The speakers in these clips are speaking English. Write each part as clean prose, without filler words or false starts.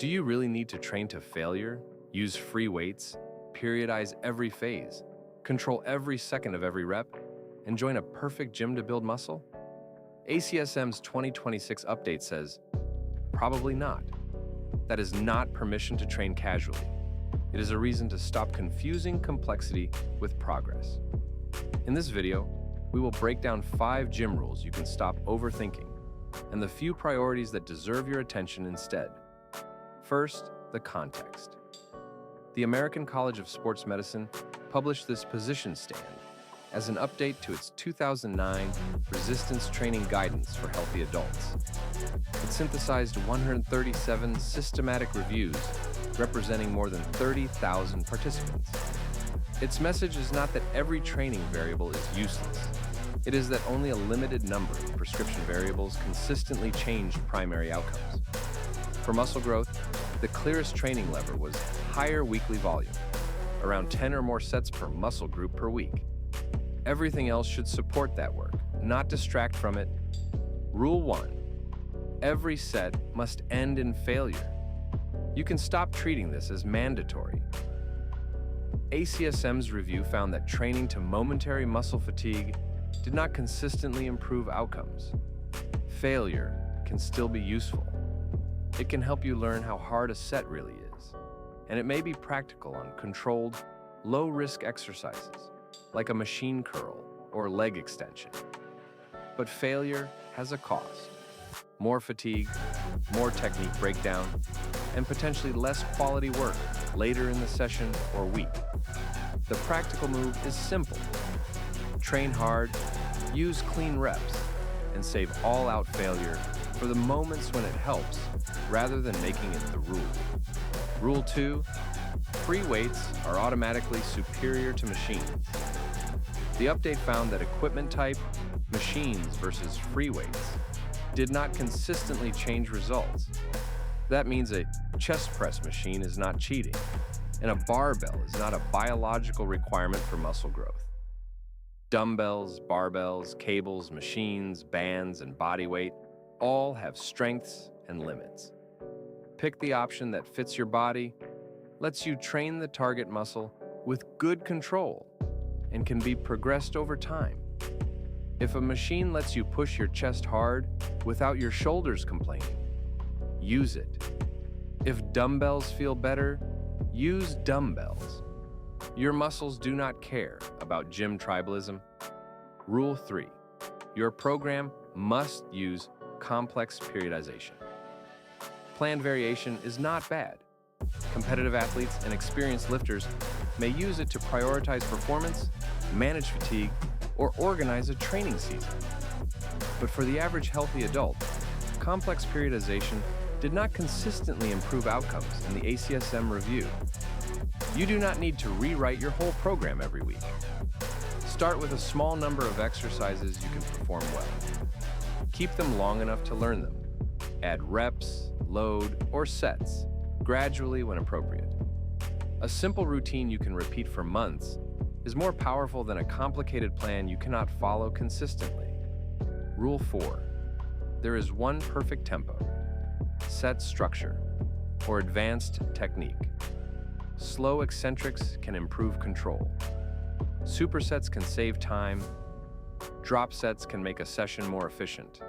Do you really need to train to failure, use free weights, periodize every phase, control every second of every rep, and join a perfect gym to build muscle? ACSM's 2026 update says, probably not. That is not permission to train casually. It is a reason to stop confusing complexity with progress. In this video, we will break down 5 gym rules you can stop overthinking and the few priorities that deserve your attention instead. First, the context. The American College of Sports Medicine published this position stand as an update to its 2009 resistance training guidance for healthy adults. It synthesized 137 systematic reviews representing more than 30,000 participants. Its message is not that every training variable is useless. It is that only a limited number of prescription variables consistently change primary outcomes. For muscle growth, the clearest training lever was higher weekly volume, around 10 or more sets per muscle group per week. Everything else should support that work, not distract from it. Rule 1. Every set must end in failure. You can stop treating this as mandatory. ACSM's review found that training to momentary muscle fatigue did not consistently improve outcomes. Failure can still be useful. It can help you learn how hard a set really is, and it may be practical on controlled, low-risk exercises, like a machine curl or leg extension. But failure has a cost. More fatigue, more technique breakdown, and potentially less quality work later in the session or week. The practical move is simple. Train hard, use clean reps, and save all-out failure for the moments when it helps, rather than making it the rule. Rule 2, free weights are automatically superior to machines. The update found that equipment type, machines versus free weights, did not consistently change results. That means a chest press machine is not cheating, and a barbell is not a biological requirement for muscle growth. Dumbbells, barbells, cables, machines, bands, and body weight all have strengths and limits. Pick the option that fits your body, lets you train the target muscle with good control, and can be progressed over time. If a machine lets you push your chest hard without your shoulders complaining, use it. If dumbbells feel better, use dumbbells. Your muscles do not care about gym tribalism. Rule 3. Your program must use complex periodization. Planned variation is not bad. Competitive athletes and experienced lifters may use it to prioritize performance, manage fatigue, or organize a training season. But for the average healthy adult, complex periodization did not consistently improve outcomes in the ACSM review. You do not need to rewrite your whole program every week. Start with a small number of exercises you can perform well. Keep them long enough to learn them. Add reps, load, or sets gradually when appropriate. A simple routine you can repeat for months is more powerful than a complicated plan you cannot follow consistently. Rule 4. There is one perfect tempo, set structure, or advanced technique. Slow eccentrics can improve control. Supersets can save time. Drop sets can make a session more efficient.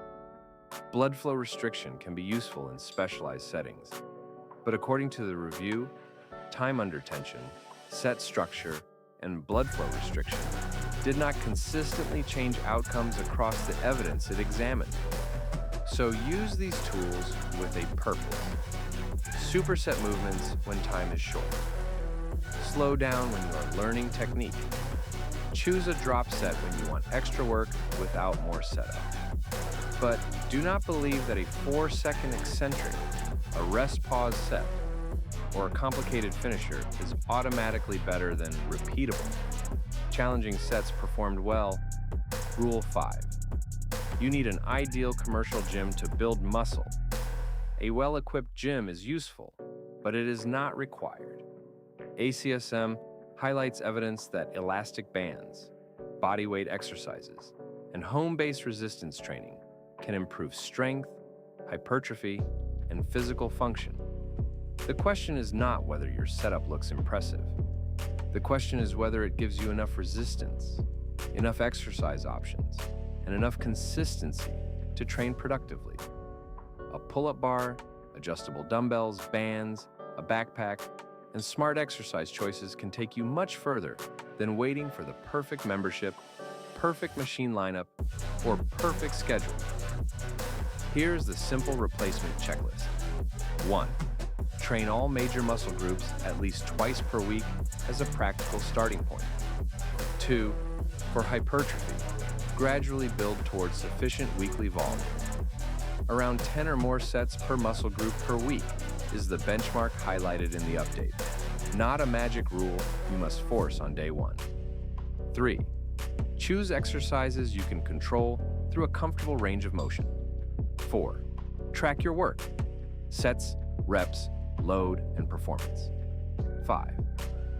Blood flow restriction can be useful in specialized settings. But according to the review, time under tension, set structure, and blood flow restriction did not consistently change outcomes across the evidence it examined. So use these tools with a purpose. Superset movements when time is short. Slow down when you are learning technique. Choose a drop set when you want extra work without more setup. But do not believe that a 4-second eccentric, a rest-pause set, or a complicated finisher is automatically better than repeatable. Challenging sets performed well. Rule 5. You need an ideal commercial gym to build muscle. A well-equipped gym is useful, but it is not required. ACSM highlights evidence that elastic bands, bodyweight exercises, and home-based resistance training can improve strength, hypertrophy, and physical function. The question is not whether your setup looks impressive. The question is whether it gives you enough resistance, enough exercise options, and enough consistency to train productively. A pull-up bar, adjustable dumbbells, bands, a backpack, and smart exercise choices can take you much further than waiting for the perfect membership, perfect machine lineup, or perfect schedule. Here's the simple replacement checklist. 1. Train all major muscle groups at least twice per week as a practical starting point. 2. For hypertrophy, gradually build towards sufficient weekly volume. Around 10 or more sets per muscle group per week is the benchmark highlighted in the update, not a magic rule you must force on day 1. 3. Choose exercises you can control through a comfortable range of motion. 4. Track your work, sets, reps, load, and performance. 5.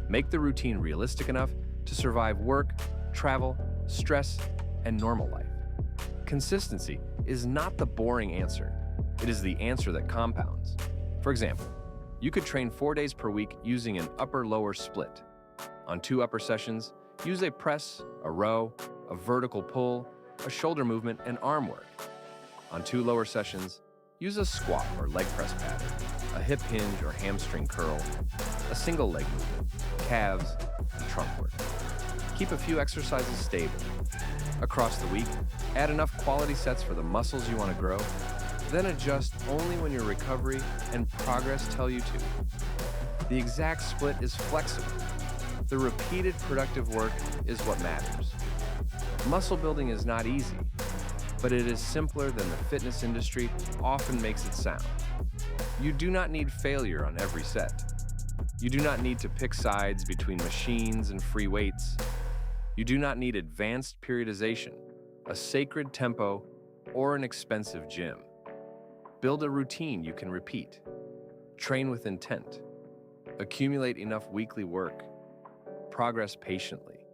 Make the routine realistic enough to survive work, travel, stress, and normal life. Consistency is not the boring answer. It is the answer that compounds. For example, you could train 4 days per week using an upper-lower split. On 2 upper sessions, use a press, a row, a vertical pull, a shoulder movement, and arm work. On 2 lower sessions, use a squat or leg press pattern, a hip hinge or hamstring curl, a single leg movement, calves, and trunk work. Keep a few exercises stable. Across the week, add enough quality sets for the muscles you want to grow, then adjust only when your recovery and progress tell you to. The exact split is flexible. The repeated productive work is what matters. Muscle building is not easy, but it is simpler than the fitness industry often makes it sound. You do not need failure on every set. You do not need to pick sides between machines and free weights. You do not need advanced periodization, a sacred tempo, or an expensive gym. Build a routine you can repeat. Train with intent. Accumulate enough weekly work. Progress patiently.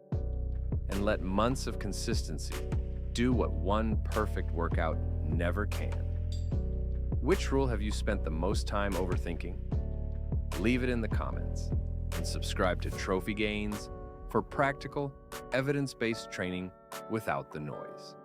And let months of consistency do what one perfect workout never can. Which rule have you spent the most time overthinking? Leave it in the comments, and subscribe to Trophy Gains for practical, evidence-based training without the noise.